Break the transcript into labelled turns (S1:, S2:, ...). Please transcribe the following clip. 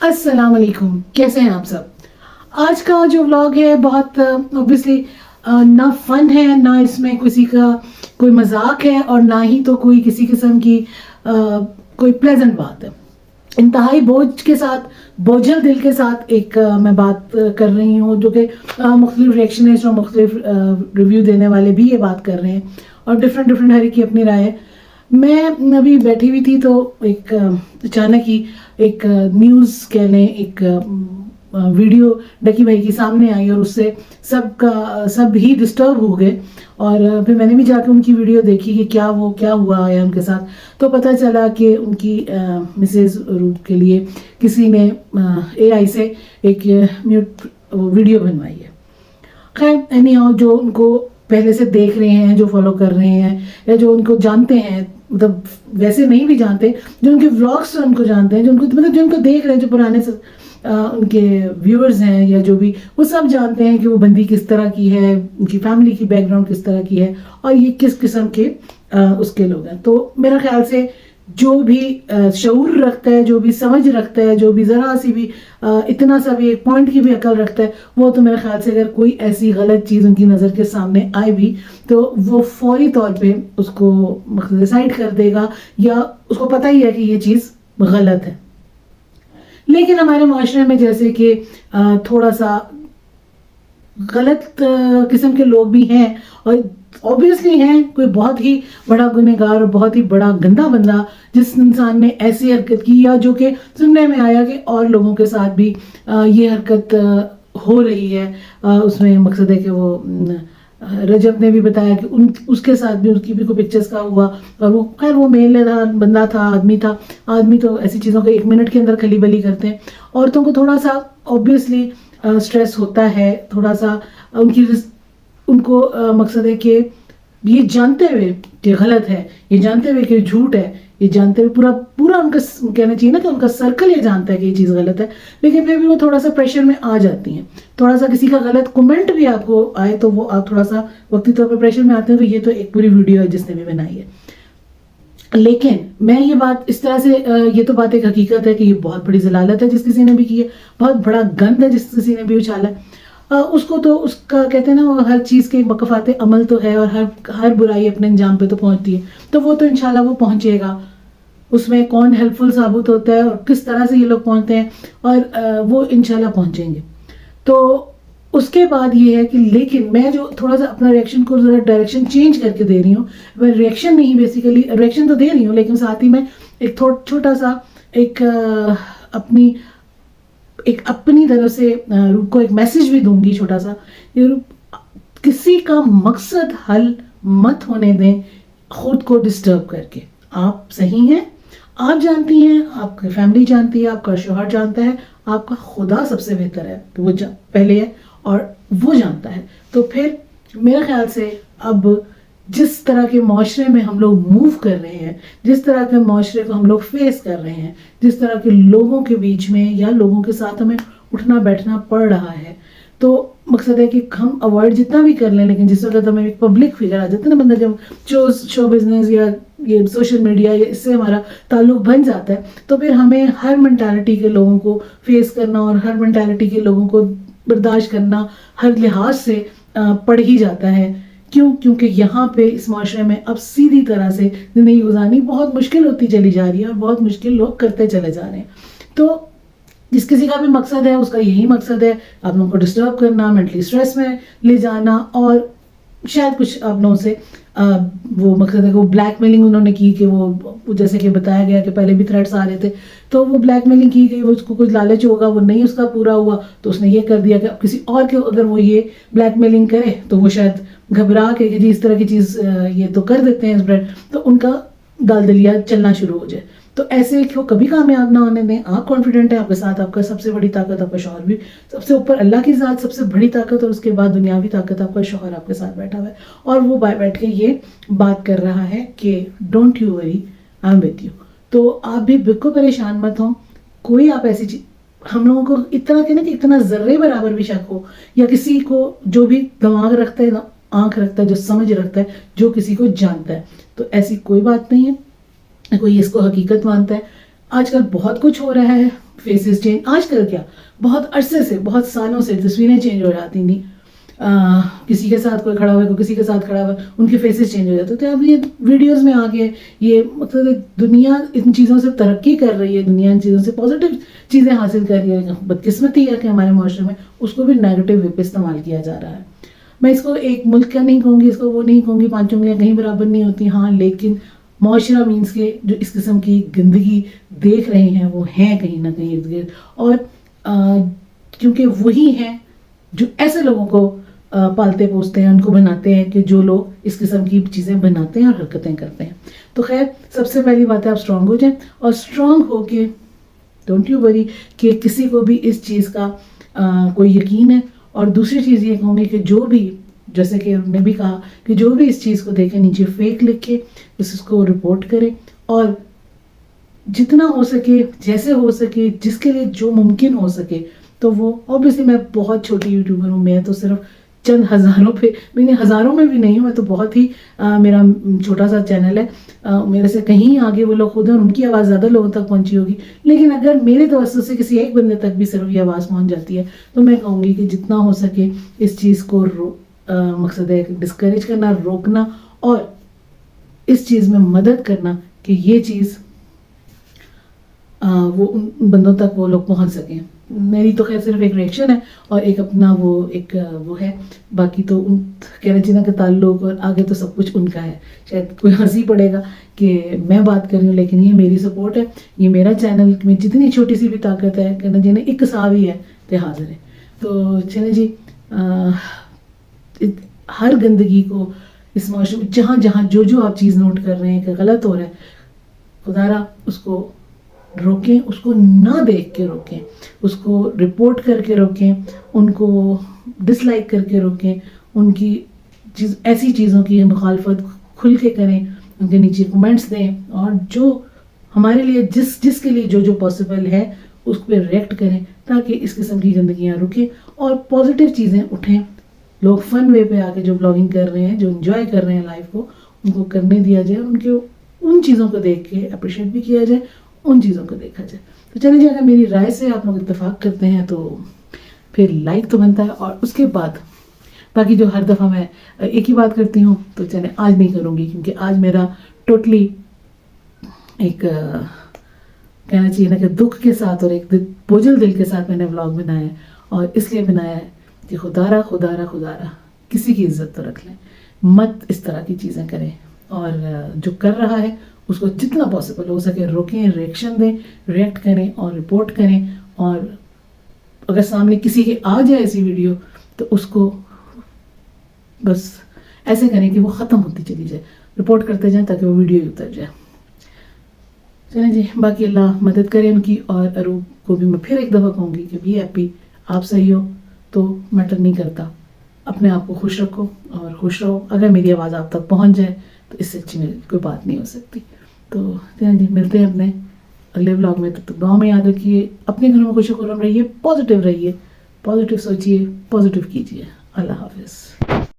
S1: अस्सलाम वालेकुम, कैसे हैं आप सब। आज का जो व्लॉग है बहुत ऑब्वियसली ना फन है, ना इसमें किसी का कोई मजाक है और ना ही तो कोई किसी किस्म की कोई प्लेजेंट बात है। इंतहाई बोझ के साथ, बोझल दिल के साथ एक मैं बात कर रही हूँ, जो कि मुख्तलिफ रिएक्शनिस्ट और मुख्तलिफ रिव्यू देने वाले भी ये बात कर रहे हैं और डिफरेंट हर की अपनी राय है। मैं अभी बैठी हुई थी तो एक अचानक ही एक न्यूज़ कह लें, एक वीडियो डकी भाई के सामने आई और उससे सब ही डिस्टर्ब हो गए। और फिर मैंने भी जाकर उनकी वीडियो देखी कि क्या हुआ है उनके साथ। तो पता चला कि उनकी मिसेज रूप के लिए किसी ने AI से एक म्यूट वीडियो बनवाई है। खैर एनी हाउ, जो उनको पहले से देख रहे हैं, जो फॉलो कर रहे हैं या जो उनको जानते हैं, मतलब वैसे नहीं भी जानते, जो उनके व्लॉग्स से उनको जानते हैं, जो उनको देख रहे हैं, जो पुराने उनके व्यूअर्स हैं या जो भी, वो सब जानते हैं कि वो बंदी किस तरह की है, उनकी फैमिली की बैकग्राउंड किस तरह की है और ये किस किस्म के उसके लोग हैं। तो मेरा ख्याल से जो भी शऊर रखता है, जो भी समझ रखता है, जो भी ज़रा सी भी इतना सा भी एक पॉइंट की भी अकल रखता है, वो तो मेरे ख्याल से अगर कोई ऐसी गलत चीज़ उनकी नज़र के सामने आए भी तो वो फौरी तौर पे उसको डिसाइड कर देगा या उसको पता ही है कि ये चीज़ गलत है। लेकिन हमारे माशरे में जैसे कि थोड़ा सा गलत किस्म के लोग भी हैं और ऑब्वियसली हैं कोई बहुत ही बड़ा गुनहगार और बहुत ही बड़ा गंदा बंदा जिस इंसान ने ऐसी हरकत की या जो कि सुनने में आया कि और लोगों के साथ भी ये हरकत हो रही है। उसमें मकसद है कि वो रजब ने भी बताया कि उसके साथ भी उसकी भी कोई पिक्चर्स का हुआ और वो खैर वो मेल था, बंदा था, आदमी था। आदमी तो ऐसी चीज़ों को 1 मिनट के अंदर खली बली करते हैं। औरतों को थोड़ा सा ऑब्वियसली स्ट्रेस होता है, थोड़ा सा उनको मकसद है कि ये जानते हुए कि गलत है, ये जानते हुए कि झूठ है, ये जानते हुए पूरा उनका कहना चाहिए ना कि उनका सर्कल ये जानता है कि ये चीज़ गलत है, लेकिन फिर भी वो थोड़ा सा प्रेशर में आ जाती हैं। थोड़ा सा किसी का गलत कमेंट भी आपको आए तो वो आप थोड़ा सा वक्ती तौर पर प्रेशर में आते हैं। तो ये तो एक पूरी वीडियो है जिसने भी बनाई है। लेकिन मैं ये बात इस तरह से ये तो बात एक हकीकत है कि ये बहुत बड़ी जलालत है जिस किसी ने भी की है, बहुत बड़ा गंद है जिस किसी ने भी उछाला है। उसको तो उसका कहते हैं ना, वो हर चीज़ के मकफात अमल तो है और हर बुराई अपने अंजाम पे तो पहुंचती है। तो वो तो इंशाल्लाह वो पहुंचेगा। उसमें कौन हेल्पफुल साबित होता है और किस तरह से ये लोग पहुंचते हैं और वो इंशाल्लाह पहुंचेंगे। तो उसके बाद ये है कि लेकिन मैं जो थोड़ा सा अपना रिएक्शन को ज़रा डायरेक्शन चेंज करके दे रही हूँ, मैं रिएक्शन नहीं, बेसिकली रिएक्शन तो दे रही हूँ लेकिन साथ ही मैं एक छोटा सा एक अपनी तरफ से रूप को एक मैसेज भी दूंगी छोटा सा। ये किसी का मकसद हल मत होने दें खुद को डिस्टर्ब करके। आप सही हैं, आप जानती हैं, आपकी फैमिली जानती है, आपका शौहर जानता है, आपका खुदा सबसे बेहतर है कि वो पहले है और वो जानता है। तो फिर मेरे ख्याल से अब जिस तरह के माशरे में हम लोग मूव कर रहे हैं, जिस तरह के माशरे को हम लोग फेस कर रहे हैं, जिस तरह के लोगों के बीच में या लोगों के साथ हमें उठना बैठना पड़ रहा है, तो मकसद है कि हम अवॉइड जितना भी कर लें, लेकिन जिस वक्त हमें एक पब्लिक फिगर आ जाता है ना, बंदा जब शो बिजनेस या ये सोशल मीडिया या इससे हमारा ताल्लुक बन जाता है, तो फिर हमें हर मेंटालिटी के लोगों को फेस करना और हर मेंटालिटी के लोगों को बर्दाश्त करना हर लिहाज से पड़ ही जाता है। क्योंकि यहाँ पे इस माशरे में अब सीधी तरह से ज़िंदगी गुजारनी बहुत मुश्किल होती चली जा रही है और बहुत मुश्किल लोग करते चले जा रहे हैं। तो जिस किसी का भी मकसद है उसका यही मकसद है आप लोगों को डिस्टर्ब करना, मेंटली स्ट्रेस में ले जाना और शायद कुछ आप लोगों से वो मकसद है कि वो ब्लैकमेलिंग उन्होंने की कि वो जैसे कि बताया गया कि पहले भी थ्रेट्स आ रहे थे, तो वो ब्लैकमेलिंग की गई, वो उसको कुछ लालच होगा, वो नहीं उसका पूरा हुआ तो उसने ये कर दिया कि अब किसी और के अगर वो ये ब्लैकमेलिंग करे तो वो शायद घबरा के जी इस तरह की चीज़ ये तो कर देते हैं स्प्रेड, तो उनका दालदलिया चलना शुरू हो जाए। तो ऐसे क्यों कभी कामयाब ना होने दें। आप कॉन्फिडेंट है, आपके साथ आपका सबसे बड़ी ताकत आपका शौहर भी, सबसे ऊपर अल्लाह की ज़ात सबसे बड़ी ताकत और उसके बाद दुनियावी ताकत आपका शौहर आपके साथ बैठा हुआ है और वो बैठ के ये बात कर रहा है कि don't you worry, I am with you. तो आप भी बिल्कुल परेशान मत हो। कोई आप ऐसी चीज हम लोगों को इतना कहना कि इतना जर्रे बराबर भी शक हो या किसी को जो भी दिमाग रखता है, आंख रखता है, जो समझ रखता है, जो किसी को जानता है, तो ऐसी कोई बात नहीं है। कोई इसको हकीकत मानता है। आजकल बहुत कुछ हो रहा है, فیسز چینج. آج کل کیا بہت عرصے سے بہت سالوں سے تصویریں چینج ہو جاتی تھیں, کسی کے ساتھ کوئی کھڑا ہوا ہے, کوئی کسی کے ساتھ کھڑا ہوا ہے, ان کے فیسز چینج ہو جاتے تھے. اب یہ ویڈیوز میں آ کے یہ مطلب دنیا ان چیزوں سے ترقی کر رہی ہے, دنیا ان چیزوں سے پازیٹیو چیزیں حاصل کر رہی ہے. بدقسمتی ہے کہ ہمارے معاشرے میں اس کو بھی نیگیٹو وے پہ استعمال کیا جا رہا ہے. میں اس کو ایک ملک کا نہیں کہوں گی, اس کو وہ نہیں کہوں گی, 5 انگلیاں کہیں برابر نہیں ہوتی, ہاں, لیکن معاشرہ مینس کے جو اس قسم کی گندگی دیکھ رہے ہیں وہ ہیں کہیں نہ کہیں ارد گرد, اور کیونکہ وہی ہیں جو ایسے لوگوں کو پالتے پوستے ہیں, ان کو بناتے ہیں کہ جو لوگ اس قسم کی چیزیں بناتے ہیں اور حرکتیں کرتے ہیں. تو خیر, سب سے پہلی بات ہے آپ اسٹرانگ ہو جائیں, اور اسٹرانگ ہو کے ڈونٹ یو وری کہ کسی کو بھی اس چیز کا کوئی یقین ہے. اور دوسری چیز یہ کہوں گی کہ جو بھی, جیسے کہ انہوں نے بھی کہا کہ جو بھی اس چیز کو دیکھے نیچے فیک لکھے, اس کو رپورٹ کرے, اور جتنا ہو سکے, جیسے ہو سکے, جس کے لیے جو ممکن ہو سکے, تو وہ اوبیسلی میں بہت چھوٹی یوٹیوبر ہوں, میں تو صرف چند ہزاروں پہ, میں ہزاروں میں بھی نہیں ہوں, میں تو بہت ہی میرا چھوٹا سا چینل ہے, میرے سے کہیں آگے وہ لوگ خود ہیں, ان کی آواز زیادہ لوگوں تک پہنچی ہوگی. لیکن اگر میرے توسط سے کسی ایک بندے تک بھی صرف یہ آواز پہنچ جاتی ہے, تو میں کہوں گی کہ جتنا ہو سکے اس چیز کو مقصد ہے ڈسکریج کرنا, روکنا, اور اس چیز میں مدد کرنا کہ یہ چیز وہ ان بندوں تک وہ لوگ پہنچ سکیں. میری تو خیر صرف ایک ریئیکشن ہے اور ایک اپنا وہ ہے, باقی تو کینیڈا کا تعلق اور آگے تو سب کچھ ان کا ہے. شاید کوئی ہنسی پڑے گا کہ میں بات کر رہی ہوں, لیکن یہ میری سپورٹ ہے, یہ میرا چینل میں جتنی چھوٹی سی بھی طاقت ہے کہنا جی نے ایک ساوی ہے تو حاضر ہے. تو چلیں جی, ہر گندگی کو اس معاشرے میں جہاں جہاں جو آپ چیز نوٹ کر رہے ہیں کہ غلط ہو رہا ہے, خدا اس کو روکیں, اس کو نہ دیکھ کے روکیں, اس کو رپورٹ کر کے روکیں, ان کو ڈس لائک کر کے روکیں, ان کی ایسی چیزوں کی مخالفت کھل کے کریں, ان کے نیچے کمنٹس دیں, اور جو ہمارے لیے جس کے لیے جو پاسبل ہے اس پہ ریئیکٹ کریں, تاکہ اس قسم کی گندگیاں رکیں اور پازیٹیو چیزیں اٹھیں. لوگ فن وے پہ آ کے جو بلاگنگ کر رہے ہیں, جو انجوائے کر رہے ہیں لائف کو, ان کو کرنے دیا جائے, ان چیزوں کو دیکھ کے اپریشیٹ بھی کیا جائے, ان چیزوں کو دیکھا جائے. تو چلیں جی, اگر میری رائے سے آپ لوگ اتفاق کرتے ہیں تو پھر لائک تو بنتا ہے, اور اس کے بعد باقی جو ہر دفعہ میں ایک ہی بات کرتی ہوں, تو چلیں آج نہیں کروں گی, کیونکہ آج میرا ٹوٹلی ایک کہنا چاہیے نا کہ دکھ کے ساتھ اور ایک بوجھل دل کے ساتھ میں نے ولاگ بنایا ہے, اور اس لیے بنایا ہے کہ خدا را کسی کی عزت تو رکھ لیں, مت اس طرح کی چیزیں کریں, اور جو کر رہا ہے اس کو جتنا پاسبل ہو سکے روکیں, ریئیکشن دیں, ریئیکٹ کریں اور رپورٹ کریں. اور اگر سامنے کسی کے آ جائے ایسی ویڈیو تو اس کو بس ایسے کریں کہ وہ ختم ہوتی چلی جائے, رپورٹ کرتے جائیں تاکہ وہ ویڈیو ہی اتر جائے. چلیں جی, باقی اللہ مدد کریں ان کی. اور اروب کو بھی میں پھر ایک دفعہ کہوں گی کہ بھی ہیپی, آپ صحیح ہو تو میٹر نہیں کرتا, اپنے آپ کو خوش رکھو اور خوش رہو. اگر میری آواز آپ تک پہنچ جائے تو اس سے اچھی میری کوئی بات نہیں ہو سکتی. تو جی, ملتے ہیں اپنے اگلے ولاگ میں. تو دعا میں یاد رکھیے, اپنے گھروں میں خوش خرم رہیے, پازیٹیو رہیے, پازیٹیو سوچیے, پازیٹیو کیجیے. اللہ حافظ.